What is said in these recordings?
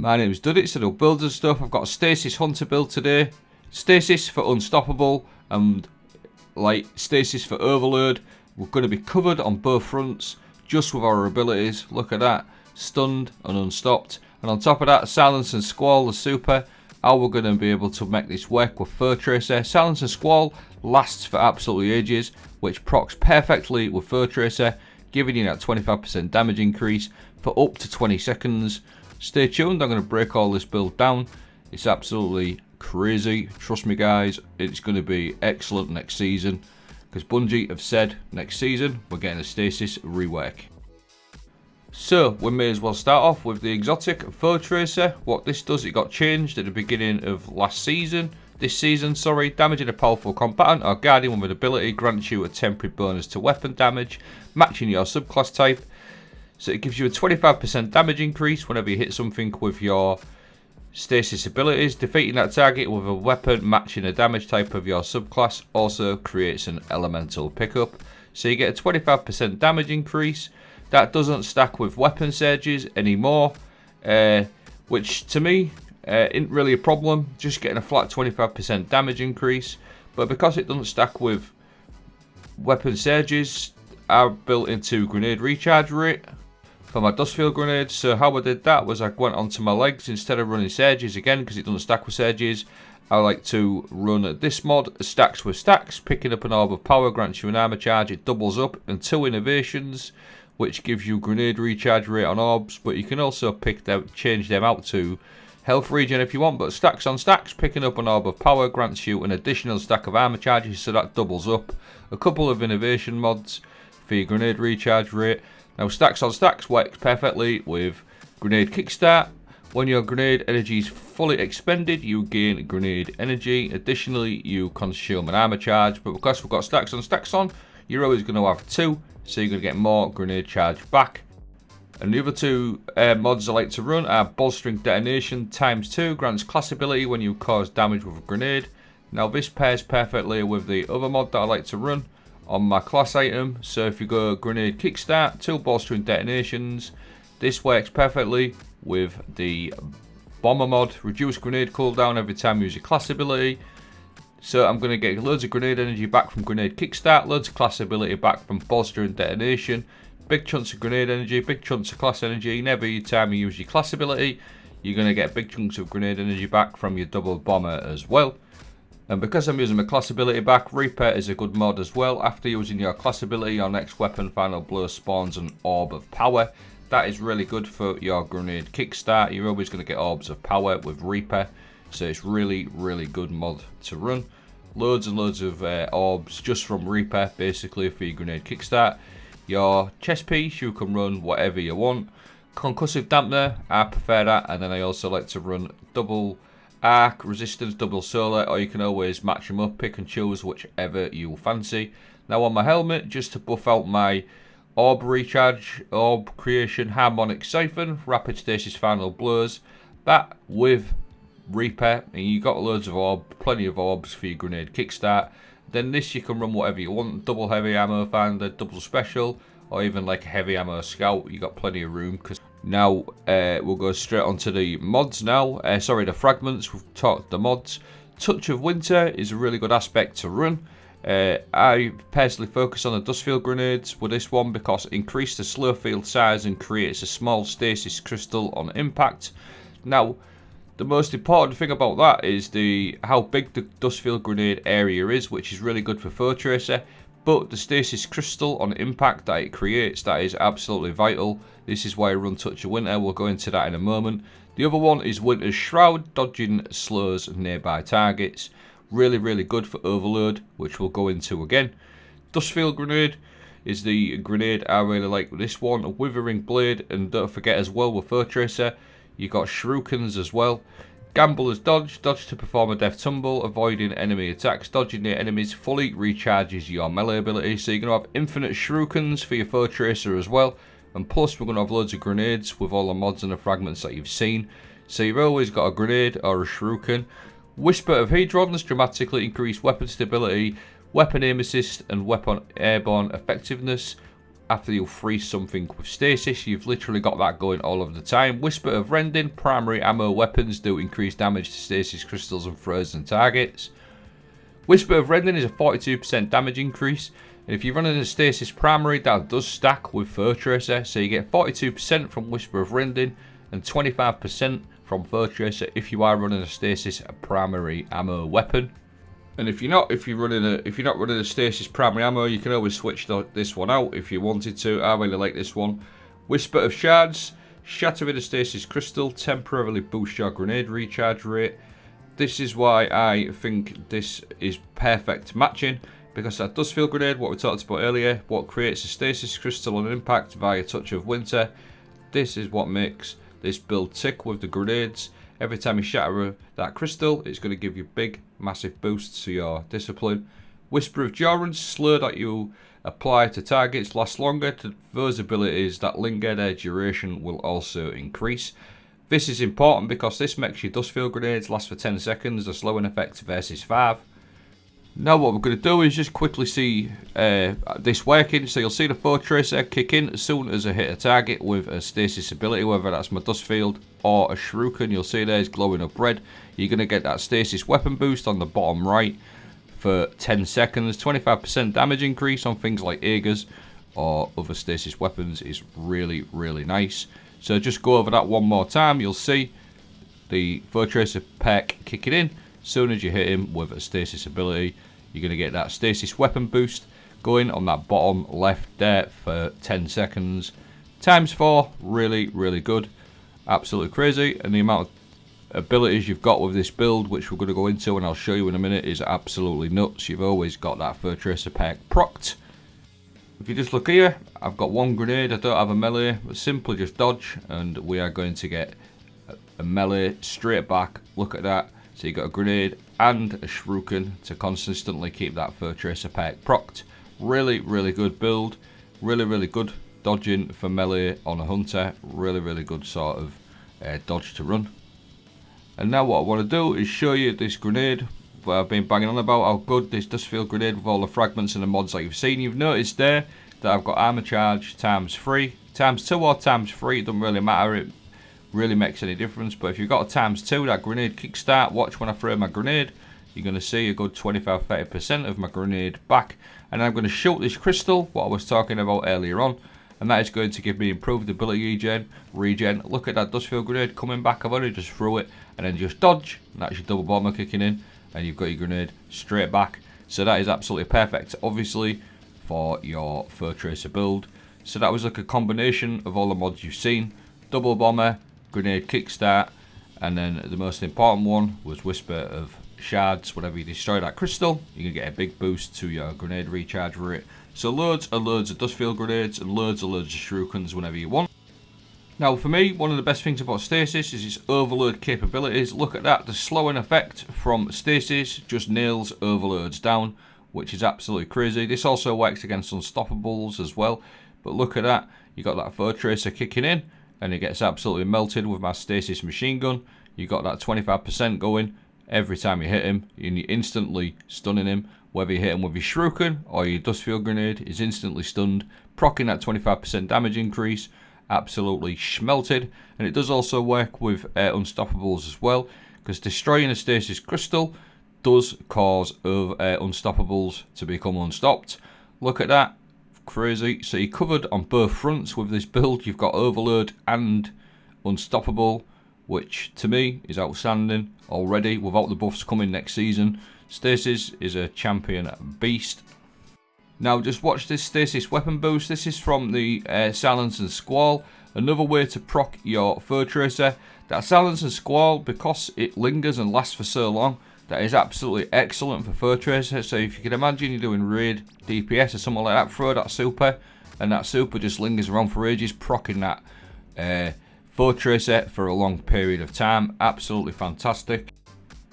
My name is Duddits, I do builds and stuff. I've got a Stasis Hunter build today. Stasis for Unstoppable and like Stasis for Overload. We're going to be covered on both fronts just with our abilities. Look at that. Stunned and unstopped. And on top of that, Silence and Squall, the super. How we're going to be able to make this work with Foetracer. Silence and Squall lasts for absolutely ages, which procs perfectly with Foetracer, giving you that 25% damage increase for up to 20 seconds. Stay tuned, I'm going to break all this build down. It's absolutely crazy. Trust me guys, it's going to be excellent next season. Because Bungie have said next season we're getting a Stasis rework. So we may as well start off with the exotic Foetracer. What this does, it got changed at the beginning of this season, damaging a powerful combatant or guardian with an ability grants you a temporary bonus to weapon damage, matching your subclass type. So it gives you a 25% damage increase whenever you hit something with your Stasis abilities. Defeating that target with a weapon matching the damage type of your subclass also creates an elemental pickup. So you get a 25% damage increase. That doesn't stack with weapon surges anymore, which to me isn't really a problem. Just getting a flat 25% damage increase. But because it doesn't stack with weapon surges, I built into grenade recharge rate for my duskfield grenades. So how I did that was I went onto my legs instead of running surges again, because it doesn't stack with surges. I like to run this mod, stacks with stacks. Picking up an orb of power grants you an armor charge. It doubles up, and 2 innovations, which gives you grenade recharge rate on orbs. But you can also change them out to health regen if you want. But stacks on stacks, picking up an orb of power grants you an additional stack of armor charges, so that doubles up. A couple of innovation mods for your grenade recharge rate. Now stacks on stacks works perfectly with grenade kickstart. When your grenade energy is fully expended, you gain grenade energy. Additionally, you consume an armor charge, but because we've got stacks on stacks on, you're always going to have 2, so you're going to get more grenade charge back. And the other 2 mods I like to run are bolstering detonation ×2, grants class ability when you cause damage with a grenade. Now this pairs perfectly with the other mod that I like to run on my class item. So if you go grenade kickstart, 2 bolstering detonations, this works perfectly with the bomber mod. Reduce grenade cooldown every time you use your class ability. So I'm going to get loads of grenade energy back from grenade kickstart, loads of class ability back from bolstering detonation, big chunks of grenade energy, big chunks of class energy. And every time you use your class ability, you're going to get big chunks of grenade energy back from your double bomber as well. And because I'm using my class ability back, Reaper is a good mod as well. After using your class ability, your next weapon final blow spawns an orb of power. That is really good for your grenade kickstart. You're always going to get orbs of power with Reaper, so it's really good mod to run. Loads and loads of orbs just from Reaper basically for your grenade kickstart. Your chest piece, you can run whatever you want. Concussive dampener, I prefer that, and then I also like to run double arc, resistance, double solar, or you can always match them up, pick and choose whichever you fancy. Now on my helmet, just to buff out my orb recharge, orb creation, harmonic siphon, rapid stasis final blows, that with Reaper, and you got loads of plenty of orbs for your grenade kickstart. Then this you can run whatever you want, double heavy ammo finder, double special, or even like a heavy ammo scout. You got plenty of room. Because now we'll go straight onto the mods now. The fragments. We've talked the mods. Touch of Winter is a really good aspect to run. I personally focus on the duskfield grenades with this one because it increases the slow field size and creates a small stasis crystal on impact. Now the most important thing about that is how big the duskfield grenade area is, which is really good for Foetracer. But the stasis crystal on impact that it creates, that is absolutely vital. This is why I run Touch of Winter. We'll go into that in a moment. The other one is Winter's Shroud. Dodging slows nearby targets. Really good for Overload, which we'll go into again. Duskfield Grenade is the grenade I really like with this one. A Withering Blade, and don't forget as well with Foetracer, you got Shurikens as well. Gambler's Dodge. Dodge to perform a death tumble, avoiding enemy attacks. Dodging near enemies fully recharges your melee ability. So you're going to have infinite Shurikens for your Foetracer as well. And plus we're going to have loads of grenades with all the mods and the fragments that you've seen. So you've always got a grenade or a Shuriken. Whisper of Hadrons, dramatically increase weapon stability, weapon aim assist and weapon airborne effectiveness. after you freeze something with Stasis. You've literally got that going all of the time. Whisper of Rending, primary ammo weapons do increase damage to Stasis crystals and frozen targets. Whisper of Rending is a 42% damage increase. And if you're running a Stasis primary, that does stack with Foetracer. So you get 42% from Whisper of Rending and 25% from Foetracer if you are running a Stasis primary ammo weapon. And if you're not running a Stasis primary ammo, you can always switch this one out if you wanted to. I really like this one. Whisper of Shards, shattering a Stasis crystal temporarily boosts your grenade recharge rate. This is why I think this is perfect matching, because that duskfield grenade, what we talked about earlier, what creates a Stasis crystal on impact via touch of winter. This is what makes this build tick with the grenades. Every time you shatter that crystal, it's going to give you big, massive boosts to your discipline. Whisper of Durance, slur that you apply to targets lasts longer. To those abilities that linger, their duration will also increase. This is important because this makes your duskfield grenades last for 10 seconds, a slowing effect versus 5. Now what we're going to do is just quickly see this working. So you'll see the Foetracer kick in as soon as I hit a target with a Stasis ability, whether that's my duskfield or a shuriken. You'll see there's glowing up red. You're going to get that Stasis weapon boost on the bottom right for 10 seconds. 25% damage increase on things like Aegis or other Stasis weapons is really, really nice. So just go over that one more time. You'll see the Foetracer perk kicking in. As soon as you hit him with a Stasis ability, you're going to get that Stasis weapon boost going on that bottom left there for 10 seconds. Times 4, really, really good. Absolutely crazy. And the amount of abilities you've got with this build, which we're going to go into and I'll show you in a minute, is absolutely nuts. You've always got that Foetracer perk procced. If you just look here, I've got one grenade. I don't have a melee, but simply just dodge and we are going to get a melee straight back. Look at that. So you got a grenade and a shuriken to consistently keep that Foetracer perk procced. Really, really good build. Really, really good dodging for melee on a hunter. Really, really good sort of dodge to run. And now what I want to do is show you this grenade that I've been banging on about, how good this duskfield grenade with all the fragments and the mods that you've seen. You've noticed there that I've got armor charge times 3, times 2 or times 3, it doesn't really matter. It really makes any difference, but if you've got a times 2, that grenade kickstart, watch when I throw my grenade, you're going to see a good 25-30% of my grenade back. And I'm going to shoot this crystal, what I was talking about earlier on, and that is going to give me improved ability regen. Look at that duskfield grenade coming back. I've only just threw it and then just dodge, and that's your double bomber kicking in, and you've got your grenade straight back. So that is absolutely perfect, obviously, for your Foetracer build. So that was like a combination of all the mods you've seen. Double bomber, grenade kickstart, and then the most important one was Whisper of Shards. Whenever you destroy that crystal, you can get a big boost to your grenade recharge rate. So loads and loads of duskfield grenades and loads of shurikens whenever you want. Now for me, one of the best things about Stasis is its overload capabilities. Look at that, the slowing effect from Stasis just nails overloads down, which is absolutely crazy. This also works against unstoppables as well, but look at that, you got that Foetracer kicking in and it gets absolutely melted with my Stasis machine gun. You got that 25% going every time you hit him, and you're instantly stunning him. Whether you hit him with your shuriken or your duskfield grenade, is instantly stunned, proccing that 25% damage increase, absolutely schmelted. And it does also work with unstoppables as well, because destroying a Stasis crystal does cause unstoppables to become unstopped. Look at that, crazy. So you're covered on both fronts with this build. You've got overload and unstoppable, which to me is outstanding already. Without the buffs coming next season, Stasis is a champion beast. Now just watch this Stasis weapon boost. This is from the Silence and Squall. Another way to proc your Foetracer. That Silence and Squall, because it lingers and lasts for so long, that is absolutely excellent for Foetracer. So if you can imagine you're doing raid DPS or something like that, throw that super, and that super just lingers around for ages, proccing that Foetracer for a long period of time. Absolutely fantastic.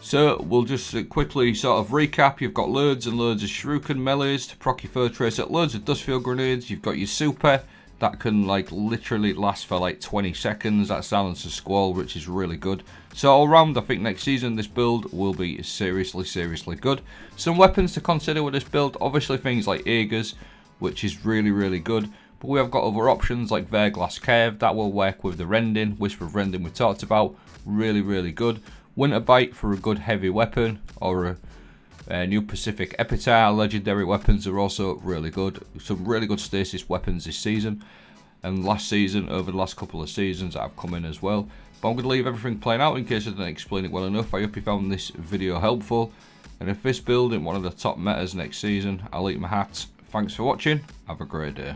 So we'll just quickly sort of recap. You've got loads and loads of shuriken melees to proc your Foetracer, loads of duskfield grenades. You've got your super that can like literally last for like 20 seconds. That Silence and Squall, which is really good. So all round, I think next season this build will be seriously good. Some weapons to consider with this build, obviously things like Aegis, which is really good. But we have got other options like Verglass Cave, that will work with the Rending, Whisper of Rending we talked about, really good. Winterbite for a good heavy weapon, or a New Pacific Epitaph legendary weapons are also really good. Some really good stasis weapons this season, and last season, over the last couple of seasons that have come in as well. But I'm going to leave everything playing out in case I didn't explain it well enough. I hope you found this video helpful, and if this build in one of the top metas next season, I'll eat my hat. Thanks for watching, have a great day.